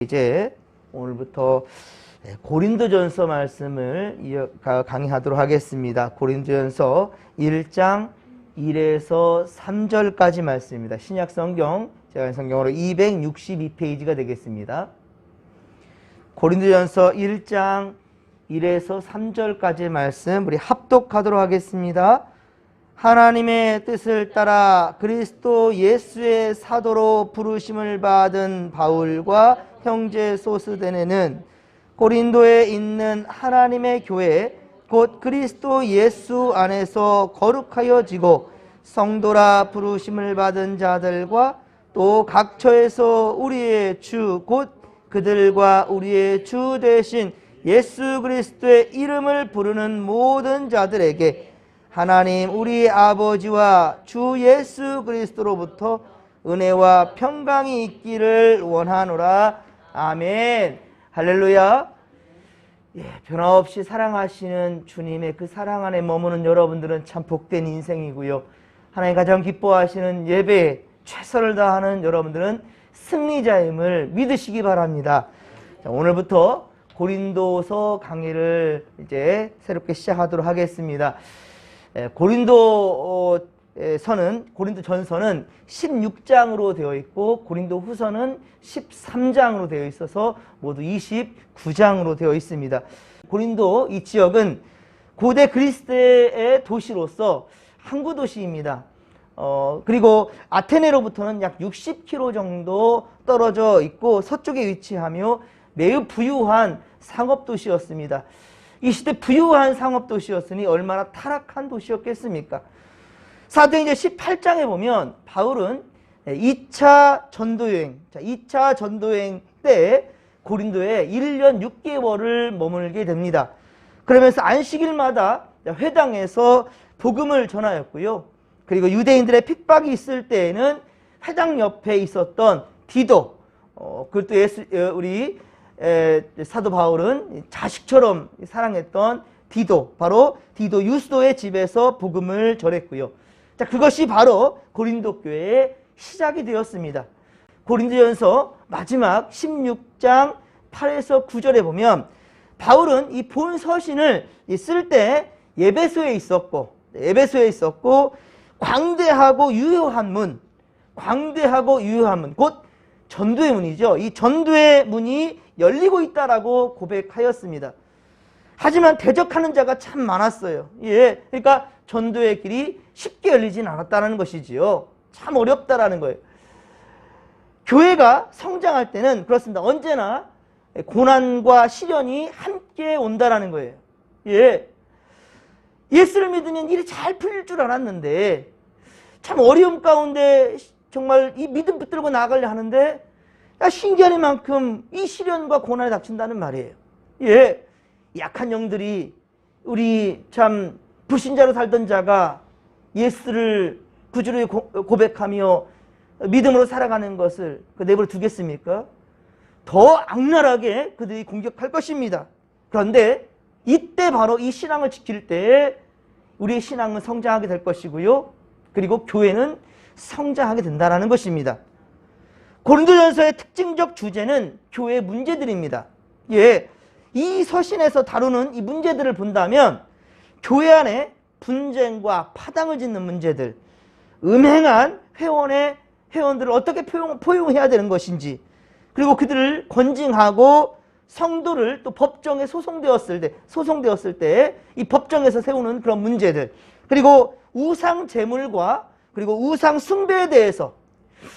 이제 오늘부터 고린도전서 말씀을 강의하도록 하겠습니다. 고린도전서 1장 1에서 3절까지 말씀입니다. 신약성경, 제가 성경으로 262페이지가 되겠습니다. 고린도전서 1장 1에서 3절까지 말씀 우리 합독하도록 하겠습니다. 하나님의 뜻을 따라 그리스도 예수의 사도로 부르심을 받은 바울과 형제 소스데네는 고린도에 있는 하나님의 교회 곧 그리스도 예수 안에서 거룩하여지고 성도라 부르심을 받은 자들과 또 각처에서 우리의 주 곧 그들과 우리의 주 되신 예수 그리스도의 이름을 부르는 모든 자들에게 하나님 우리 아버지와 주 예수 그리스도로부터 은혜와 평강이 있기를 원하노라. 아멘. 할렐루야. 변함없이 사랑하시는 주님의 그 사랑 안에 머무는 여러분들은 참 복된 인생이고요. 하나님 가장 기뻐하시는 예배에 최선을 다하는 여러분들은 승리자임을 믿으시기 바랍니다. 자, 오늘부터 고린도서 강의를 이제 새롭게 시작하도록 하겠습니다. 고린도전서는 16장으로 되어 있고 고린도후서는 13장으로 되어 있어서 모두 29장으로 되어 있습니다. 고린도 이 지역은 고대 그리스의 도시로서 항구 도시입니다. 그리고 아테네로부터는 약 60km 정도 떨어져 있고 서쪽에 위치하며 매우 부유한 상업도시였습니다. 이 시대 부유한 상업도시였으니 얼마나 타락한 도시였겠습니까? 사도행전 18장에 보면 바울은 2차 전도여행 때 고린도에 1년 6개월을 머물게 됩니다. 그러면서 안식일마다 회당에서 복음을 전하였고요. 그리고 유대인들의 핍박이 있을 때에는 회당 옆에 있었던 디도, 그것도 우리 사도 바울은 자식처럼 사랑했던 디도, 바로 디도 유스도의 집에서 복음을 전했고요. 자, 그것이 바로 고린도 교회의 시작이 되었습니다. 고린도전서 마지막 16장 8에서 9절에 보면 바울은 이 본 서신을 쓸 때 에베소에 있었고 광대하고 유효한 문, 곧 전도의 문이죠. 이 전도의 문이 열리고 있다라고 고백하였습니다. 하지만 대적하는 자가 참 많았어요. 그러니까 전도의 길이 쉽게 열리진 않았다는 것이지요. 참 어렵다라는 거예요. 교회가 성장할 때는 그렇습니다. 언제나 고난과 시련이 함께 온다라는 거예요. 예수를 믿으면 일이 잘 풀릴 줄 알았는데 참 어려움 가운데 정말 이 믿음 붙들고 나가려 하는데 신기하니만큼 이 시련과 고난이 닥친다는 말이에요. 약한 영들이 우리 참 불신자로 살던 자가 예수를 구주로 고백하며 믿음으로 살아가는 것을 내버려 두겠습니까? 더 악랄하게 그들이 공격할 것입니다. 그런데 이때 바로 이 신앙을 지킬 때 우리의 신앙은 성장하게 될 것이고요. 그리고 교회는 성장하게 된다는 것입니다. 고린도전서의 특징적 주제는 교회의 문제들입니다. 이 서신에서 다루는 이 문제들을 본다면 교회 안에 분쟁과 파당을 짓는 문제들, 음행한 회원들을 어떻게 포용해야 되는 것인지, 그리고 그들을 권징하고 성도를 또 법정에 소송되었을 때 이 법정에서 세우는 그런 문제들, 그리고 우상 제물과 그리고 우상 숭배에 대해서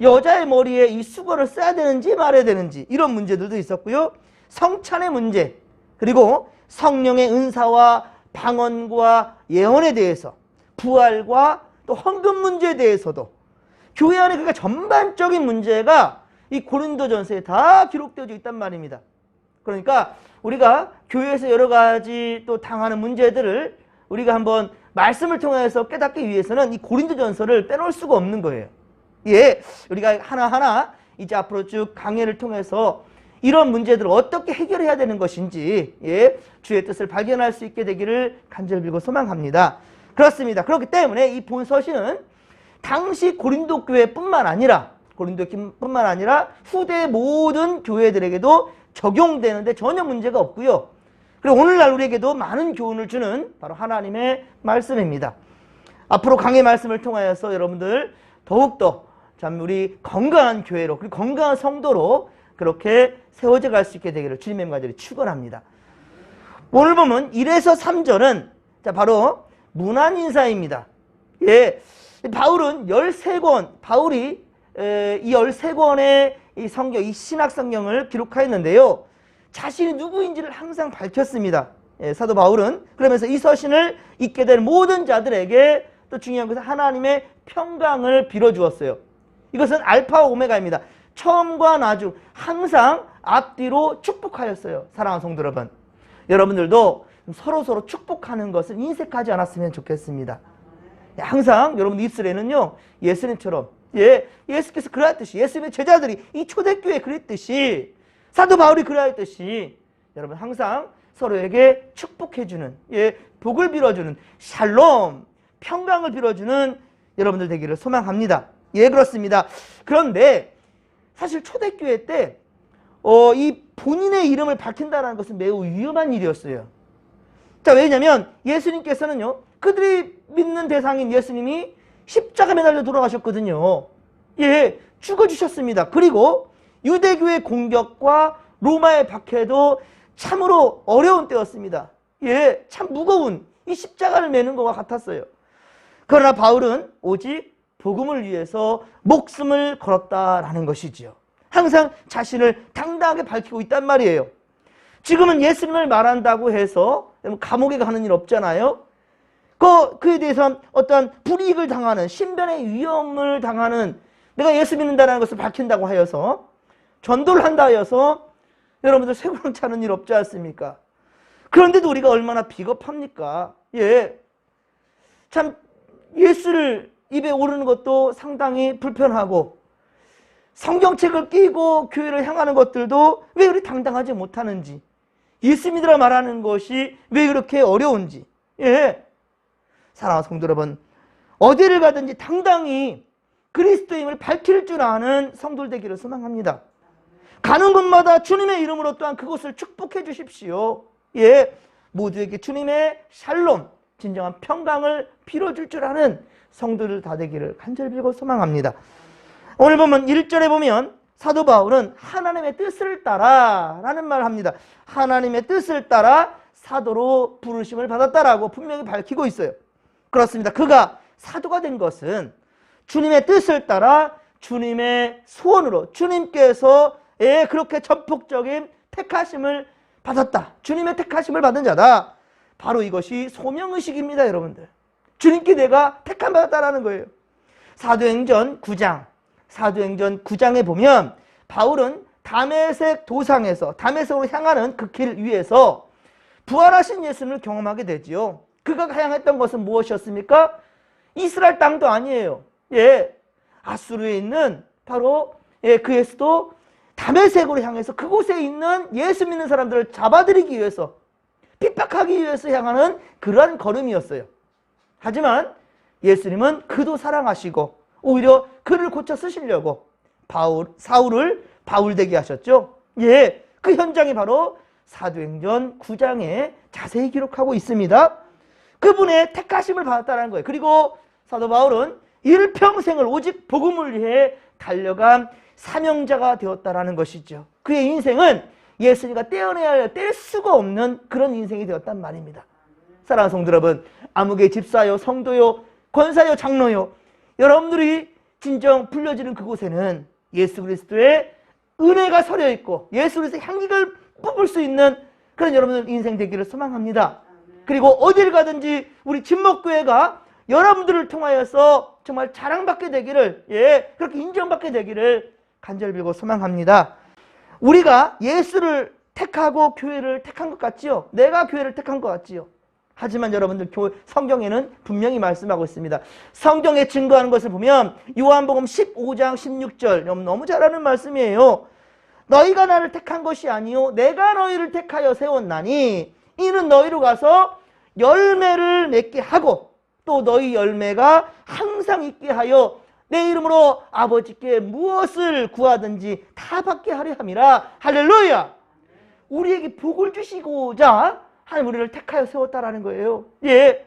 여자의 머리에 이 수건을 써야 되는지 말아야 되는지 이런 문제들도 있었고요. 성찬의 문제, 그리고 성령의 은사와 방언과 예언에 대해서, 부활과 또 헌금 문제에 대해서도 교회 안에 그러니까 전반적인 문제가 이 고린도전서에 다 기록되어져 있단 말입니다. 그러니까 우리가 교회에서 여러 가지 또 당하는 문제들을 우리가 한번 말씀을 통해서 깨닫기 위해서는 이 고린도전서를 빼놓을 수가 없는 거예요. 우리가 하나하나 이제 앞으로 쭉 강의를 통해서 이런 문제들을 어떻게 해결해야 되는 것인지 주의 뜻을 발견할 수 있게 되기를 간절히 빌고 소망합니다. 그렇습니다. 그렇기 때문에 이 본 서신은 당시 고린도 교회뿐만 아니라 고린도뿐만 아니라 후대 모든 교회들에게도 적용되는데 전혀 문제가 없고요. 그리고 오늘날 우리에게도 많은 교훈을 주는 바로 하나님의 말씀입니다. 앞으로 강의 말씀을 통하여서 여러분들 더욱더 참 우리 건강한 교회로 그리고 건강한 성도로 그렇게 세워져 갈 수 있게 되기를 주님의 간절히 축원합니다. 오늘 보면 1에서 3절은 자 바로 문안 인사입니다. 예, 바울은 13권, 바울이 이 13권의 이 성경, 이 신학 성경을 기록하였는데요. 자신이 누구인지를 항상 밝혔습니다. 예, 사도 바울은 그러면서 이 서신을 읽게 된 모든 자들에게 또 중요한 것은 하나님의 평강을 빌어주었어요. 이것은 알파와 오메가입니다. 처음과 나중 항상 앞뒤로 축복하였어요. 사랑하는 성도 여러분, 여러분들도 서로 축복하는 것을 인색하지 않았으면 좋겠습니다. 항상 여러분 입술에는요 예수님처럼 예수께서 그러했듯이 예수님의 제자들이 이 초대교회에 그랬듯이 사도 바울이 그러했듯이 여러분 항상 서로에게 축복해주는 복을 빌어주는 샬롬 평강을 빌어주는 여러분들 되기를 소망합니다. 예, 그렇습니다. 그런데 사실 초대교회 때 이 본인의 이름을 밝힌다는 것은 매우 위험한 일이었어요. 자, 왜냐하면 예수님께서는요 그들이 믿는 대상인 예수님이 십자가 매달려 돌아가셨거든요. 예, 죽어주셨습니다. 그리고 유대교의 공격과 로마의 박해도 참으로 어려운 때였습니다. 예, 참 무거운 이 십자가를 매는 것과 같았어요. 그러나 바울은 오직 복음을 위해서 목숨을 걸었다라는 것이지요. 항상 자신을 당당하게 밝히고 있단 말이에요. 지금은 예수님을 말한다고 해서 감옥에 가는 일 없잖아요. 그에 대해서 어떤 불이익을 당하는 신변의 위험을 당하는 내가 예수 믿는다는 것을 밝힌다고 하여서 전도를 한다 하여서 여러분들 쇠고랑 차는 일 없지 않습니까? 그런데도 우리가 얼마나 비겁합니까? 예, 참 예수를 입에 오르는 것도 상당히 불편하고 성경책을 끼고 교회를 향하는 것들도 왜 우리 당당하지 못하는지, 예수 믿으라 말하는 것이 왜 그렇게 어려운지. 예, 사랑하는 성도 여러분, 어디를 가든지 당당히 그리스도임을 밝힐 줄 아는 성도들 되기를 소망합니다. 가는 곳마다 주님의 이름으로 또한 그곳을 축복해 주십시오. 예, 모두에게 주님의 샬롬, 진정한 평강을 빌어줄 줄 아는 성도들 다 되기를 간절히 빌고 소망합니다. 오늘 보면 1절에 보면 사도 바울은 하나님의 뜻을 따라 라는 말을 합니다. 하나님의 뜻을 따라 사도로 부르심을 받았다라고 분명히 밝히고 있어요. 그렇습니다. 그가 사도가 된 것은 주님의 뜻을 따라 주님의 소원으로 주님께서 그렇게 전폭적인 택하심을 받았다. 주님의 택하심을 받은 자다. 바로 이것이 소명의식입니다. 여러분들, 주님께 내가 택함 받았다라는 거예요. 사도행전 9장에 보면 바울은 다메섹 도상에서 다메섹으로 향하는 그 길 위에서 부활하신 예수님을 경험하게 되지요. 그가 향했던 것은 무엇이었습니까? 이스라엘 땅도 아니에요. 예, 아수르에 있는 바로 그 예수도 다메섹으로 향해서 그곳에 있는 예수 믿는 사람들을 잡아들이기 위해서, 핍박하기 위해서 향하는 그러한 걸음이었어요. 하지만 예수님은 그도 사랑하시고 오히려 그를 고쳐 쓰시려고 사울을 바울되게 하셨죠. 예, 그 현장이 바로 사도행전 9장에 자세히 기록하고 있습니다. 그분의 택하심을 받았다는 거예요. 그리고 사도 바울은 일평생을 오직 복음을 위해 달려간 사명자가 되었다라는 것이죠. 그의 인생은 예수님과 뗄 수가 없는 그런 인생이 되었단 말입니다. 사랑하는 성도 여러분, 아무개 집사요, 성도요, 권사요, 장로요, 여러분들이 진정 불려지는 그곳에는 예수 그리스도의 은혜가 서려 있고 예수 그리스도의 향기를 뽑을 수 있는 그런 여러분들 인생 되기를 소망합니다. 그리고 어딜 가든지 우리 진목교회가 여러분들을 통하여서 정말 자랑받게 되기를, 그렇게 인정받게 되기를 간절히 빌고 소망합니다. 우리가 예수를 택하고 교회를 택한 것 같지요? 내가 교회를 택한 것 같지요? 하지만 여러분들 성경에는 분명히 말씀하고 있습니다. 성경에 증거하는 것을 보면 요한복음 15장 16절 너무 잘 아는 말씀이에요. 너희가 나를 택한 것이 아니요 내가 너희를 택하여 세웠나니 이는 너희로 가서 열매를 맺게 하고 또 너희 열매가 항상 있게 하여 내 이름으로 아버지께 무엇을 구하든지 다 받게 하려 함이라. 할렐루야. 우리에게 복을 주시고자 하나님 우리를 택하여 세웠다라는 거예요. 예.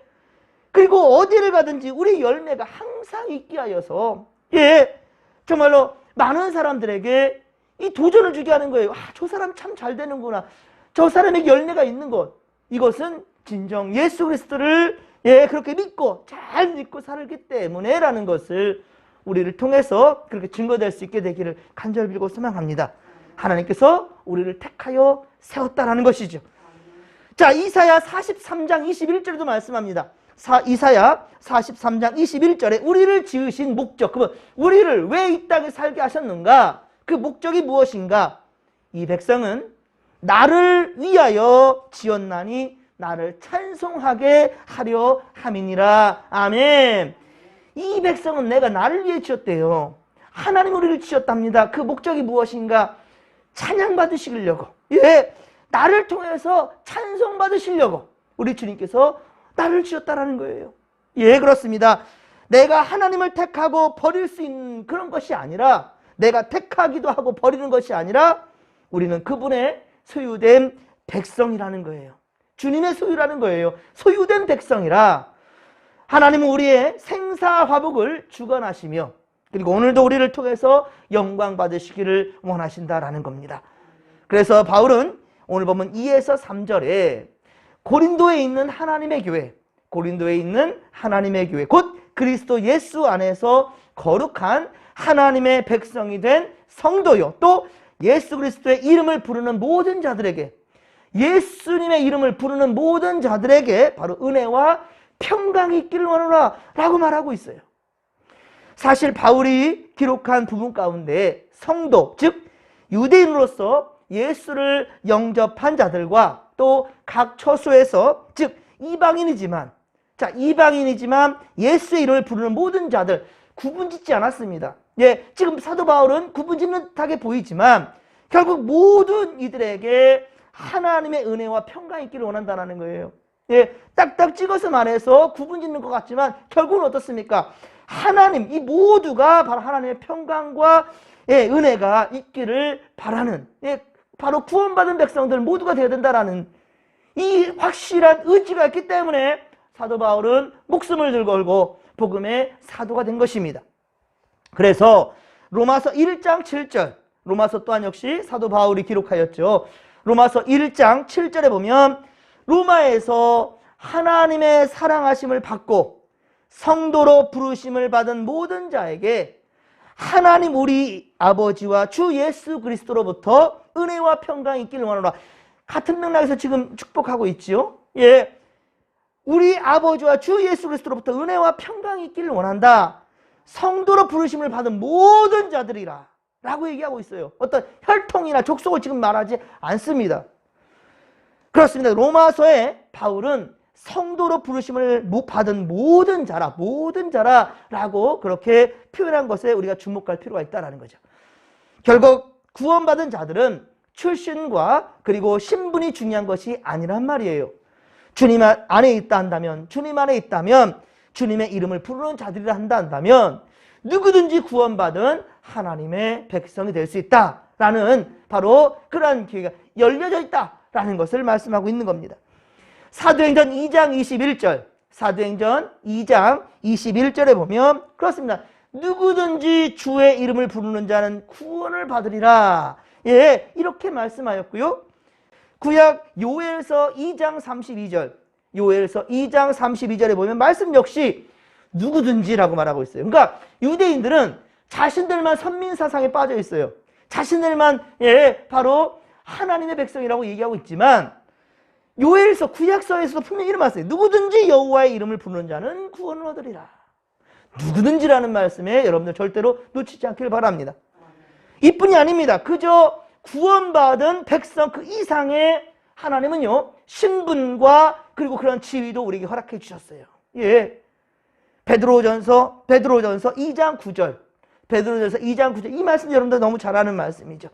그리고 어디를 가든지 우리 열매가 항상 있게 하여서, 예, 정말로 많은 사람들에게 이 도전을 주게 하는 거예요. 저 사람 참 잘 되는구나. 저 사람에게 열매가 있는 것. 이것은 진정 예수 그리스도를, 예, 그렇게 믿고 잘 믿고 살기 때문에라는 것을 우리를 통해서 그렇게 증거될 수 있게 되기를 간절히 빌고 소망합니다. 하나님께서 우리를 택하여 세웠다라는 것이죠. 자, 이사야 43장 21절에도 말씀합니다. 이사야 43장 21절에 우리를 지으신 목적, 그러면 우리를 왜 이 땅에 살게 하셨는가? 그 목적이 무엇인가? 이 백성은 나를 위하여 지었나니 나를 찬송하게 하려 함이니라. 아멘. 이 백성은 내가 나를 위해 지었대요. 하나님 우리를 지었답니다. 그 목적이 무엇인가? 찬양 받으시려고, 예, 나를 통해서 찬송 받으시려고 우리 주님께서 나를 지었다라는 거예요. 예, 그렇습니다. 내가 하나님을 택하고 버릴 수 있는 그런 것이 아니라, 내가 택하기도 하고 버리는 것이 아니라 우리는 그분의 소유된 백성이라는 거예요. 주님의 소유라는 거예요. 소유된 백성이라 하나님은 우리의 생사화복을 주관하시며 그리고 오늘도 우리를 통해서 영광 받으시기를 원하신다라는 겁니다. 그래서 바울은 오늘 보면 2에서 3절에 고린도에 있는 하나님의 교회, 고린도에 있는 하나님의 교회, 곧 그리스도 예수 안에서 거룩한 하나님의 백성이 된 성도요, 또 예수 그리스도의 이름을 부르는 모든 자들에게, 예수님의 이름을 부르는 모든 자들에게 바로 은혜와 평강이 있기를 원하노라 라고 말하고 있어요. 사실 바울이 기록한 부분 가운데 성도, 즉 유대인으로서 예수를 영접한 자들과 또 각 처소에서, 즉 이방인이지만 예수의 이름을 부르는 모든 자들 구분짓지 않았습니다. 예, 지금 사도 바울은 구분짓는 듯하게 보이지만 결국 모든 이들에게 하나님의 은혜와 평강이 있기를 원한다는 거예요. 예, 딱딱 찍어서 말해서 구분짓는 것 같지만 결국은 어떻습니까? 하나님, 이 모두가 바로 하나님의 평강과, 예, 은혜가 있기를 바라는, 예, 바로 구원받은 백성들 모두가 되어야 된다라는 이 확실한 의지가 있기 때문에 사도 바울은 목숨을 걸고 복음의 사도가 된 것입니다. 그래서 로마서 1장 7절, 로마서 또한 역시 사도 바울이 기록하였죠. 로마서 1장 7절에 보면 로마에서 하나님의 사랑하심을 받고 성도로 부르심을 받은 모든 자에게 하나님 우리 아버지와 주 예수 그리스도로부터 은혜와 평강이 있기를 원하노라. 같은 맥락에서 지금 축복하고 있지요. 예, 우리 아버지와 주 예수 그리스도로부터 은혜와 평강이 있기를 원한다. 성도로 부르심을 받은 모든 자들이라 라고 얘기하고 있어요. 어떤 혈통이나 족속을 지금 말하지 않습니다. 그렇습니다. 로마서에 바울은 성도로 부르심을 받은 모든 자라라고 그렇게 표현한 것에 우리가 주목할 필요가 있다는 거죠. 결국 구원받은 자들은 출신과 그리고 신분이 중요한 것이 아니란 말이에요. 주님 안에 있다 한다면, 주님 안에 있다면, 주님의 이름을 부르는 자들이라 한다면 누구든지 구원받은 하나님의 백성이 될 수 있다라는 바로 그러한 기회가 열려져 있다라는 것을 말씀하고 있는 겁니다. 사도행전 2장 21절, 사도행전 2장 21절에 보면 그렇습니다. 누구든지 주의 이름을 부르는 자는 구원을 받으리라. 예, 이렇게 말씀하였고요. 구약 요엘서 2장 32절, 요엘서 2장 32절에 보면 말씀 역시 누구든지라고 말하고 있어요. 그러니까 유대인들은 자신들만 선민사상에 빠져 있어요. 자신들만, 예, 바로 하나님의 백성이라고 얘기하고 있지만 요엘서 구약서에서도 분명히 이런 말씀이에요. 누구든지 여호와의 이름을 부르는 자는 구원을 얻으리라. 누구든지라는 말씀에 여러분들 절대로 놓치지 않기를 바랍니다. 이뿐이 아닙니다. 그저 구원받은 백성 그 이상의 하나님은요, 신분과 그리고 그런 지위도 우리에게 허락해 주셨어요. 예. 베드로전서 2장 9절, 베드로전서 2장 9절, 이 말씀 여러분들 너무 잘 아는 말씀이죠.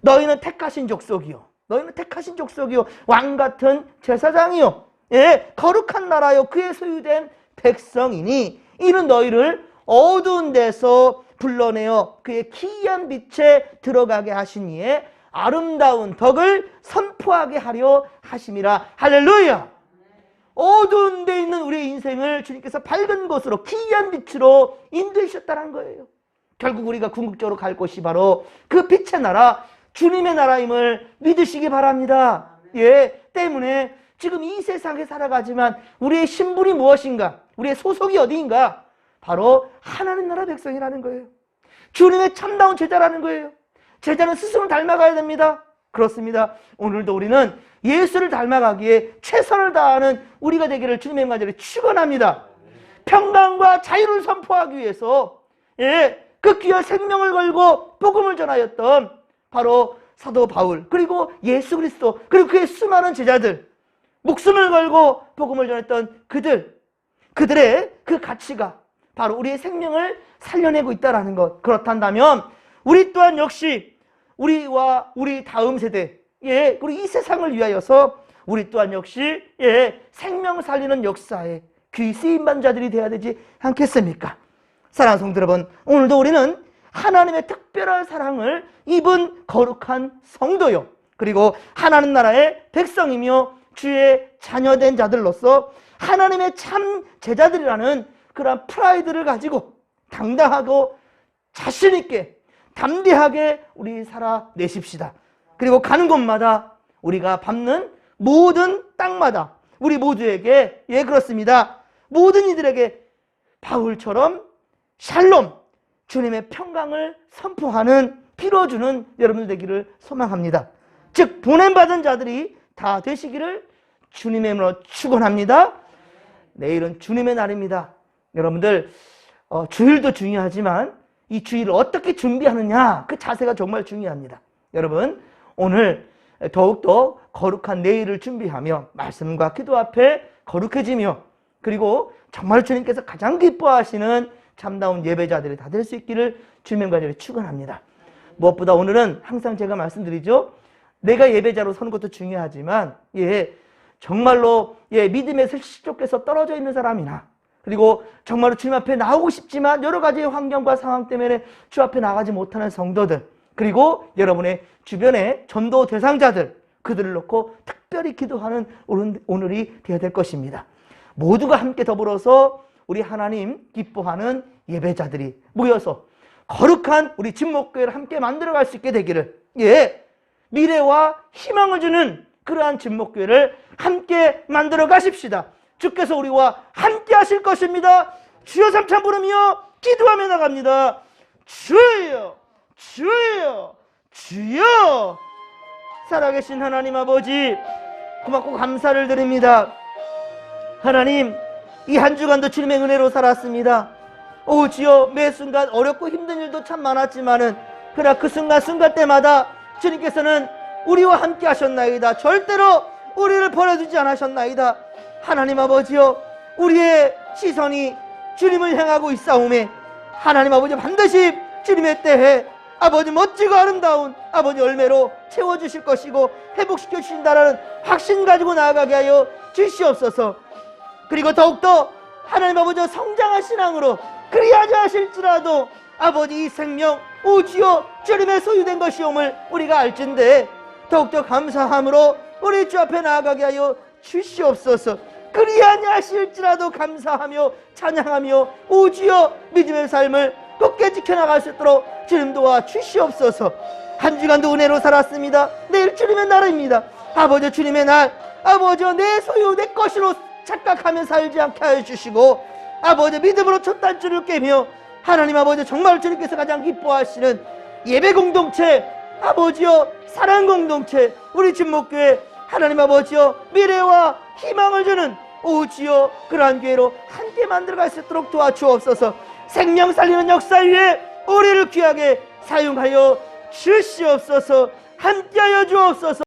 너희는 택하신 족속이요, 왕같은 제사장이요, 예, 거룩한 나라요, 그의 소유된 백성이니 이는 너희를 어두운 데서 불러내어 그의 기이한 빛에 들어가게 하신 이의 아름다운 덕을 선포하게 하려 하심이라. 할렐루야. 어두운 데 있는 우리의 인생을 주님께서 밝은 곳으로, 기이한 빛으로 인도하셨다는 거예요. 결국 우리가 궁극적으로 갈 곳이 바로 그 빛의 나라, 주님의 나라임을 믿으시기 바랍니다. 예, 때문에 지금 이 세상에 살아가지만 우리의 신분이 무엇인가, 우리의 소속이 어디인가, 바로 하나님 나라 백성이라는 거예요. 주님의 참다운 제자라는 거예요. 제자는 스스로 닮아가야 됩니다. 그렇습니다. 오늘도 우리는 예수를 닮아가기에 최선을 다하는 우리가 되기를 주님의 영광으로 축원합니다. 평강과 자유를 선포하기 위해서 그 귀한 생명을 걸고 복음을 전하였던 바로 사도 바울, 그리고 예수 그리스도, 그리고 그의 수많은 제자들, 목숨을 걸고 복음을 전했던 그들의 그 가치가 바로 우리의 생명을 살려내고 있다는 것. 그렇단다면 우리 또한 역시 우리와 우리 다음 세대, 우리 이 세상을 위하여서 우리 또한 역시 생명 살리는 역사에 귀 쓰임받는 자들이 되어야 되지 않겠습니까? 사랑하는 성도 여러분, 오늘도 우리는 하나님의 특별한 사랑을 입은 거룩한 성도요, 그리고 하나님 나라의 백성이며 주의 자녀된 자들로서 하나님의 참 제자들이라는 그런 프라이드를 가지고 당당하고 자신있게 담대하게 우리 살아내십시다. 그리고 가는 곳마다 우리가 밟는 모든 땅마다 우리 모두에게 그렇습니다. 모든 이들에게 바울처럼 샬롬, 주님의 평강을 선포하는, 빌어주는 여러분들 되기를 소망합니다. 즉 보냄받은 자들이 다 되시기를 주님의 이름으로 축원합니다. 내일은 주님의 날입니다. 여러분들 주일도 중요하지만 이 주일을 어떻게 준비하느냐, 그 자세가 정말 중요합니다. 여러분, 오늘 더욱더 거룩한 내일을 준비하며 말씀과 기도 앞에 거룩해지며, 그리고 정말 주님께서 가장 기뻐하시는 참다운 예배자들이 다 될 수 있기를 주님의 이름으로 축원합니다. 무엇보다 오늘은 항상 제가 말씀드리죠, 내가 예배자로 서는 것도 중요하지만 정말로 믿음의 실족에서 떨어져 있는 사람이나, 그리고 정말로 주님 앞에 나오고 싶지만 여러 가지 환경과 상황 때문에 주 앞에 나가지 못하는 성도들, 그리고 여러분의 주변의 전도 대상자들, 그들을 놓고 특별히 기도하는 오늘이 되어야 될 것입니다. 모두가 함께 더불어서 우리 하나님 기뻐하는 예배자들이 모여서 거룩한 우리 진목교회를 함께 만들어갈 수 있게 되기를, 미래와 희망을 주는 그러한 진목교회를 함께 만들어 가십시다. 주께서 우리와 함께 하실 것입니다. 주여 삼창 부르며 기도하며 나갑니다. 주여, 주여, 주여. 살아계신 하나님 아버지, 고맙고 감사를 드립니다. 하나님, 이 한 주간도 주님의 은혜로 살았습니다. 오 주여, 매 순간 어렵고 힘든 일도 참 많았지만은 그러나 그 순간순간 때마다 주님께서는 우리와 함께 하셨나이다. 절대로 우리를 버려두지 않으셨나이다. 하나님 아버지여, 우리의 시선이 주님을 향하고 있사오매 하나님 아버지 반드시 주님의 때에 아버지 멋지고 아름다운 아버지 열매로 채워주실 것이고 회복시켜 주신다는 확신 가지고 나아가게 하여 주시옵소서. 그리고 더욱더 하나님 아버지 성장한 신앙으로 그리하지 하실지라도 아버지 이 생명 오주여 주님의 소유된 것이옴을 우리가 알진대 더욱더 감사함으로 우리 주 앞에 나아가게 하여 주시옵소서. 그리하지 하실지라도 감사하며 찬양하며 오주여 믿음의 삶을 굳게 지켜나갈 수 있도록 주님 도와 주시옵소서. 한 주간도 은혜로 살았습니다. 내일 주님의 날입니다. 아버지 주님의 날, 아버지 내 소유 내 것으로 착각하며 살지 않게 하여 주시고 아버지 믿음으로 첫 단추를 깨며 하나님 아버지 정말 주님께서 가장 기뻐하시는 예배 공동체 아버지여 사랑 공동체 우리 진목교회 하나님 아버지여 미래와 희망을 주는 오주여 그러한 교회로 함께 만들어갈 수 있도록 도와주옵소서. 생명 살리는 역사 위에 우리를 귀하게 사용하여 주시옵소서. 함께하여 주옵소서.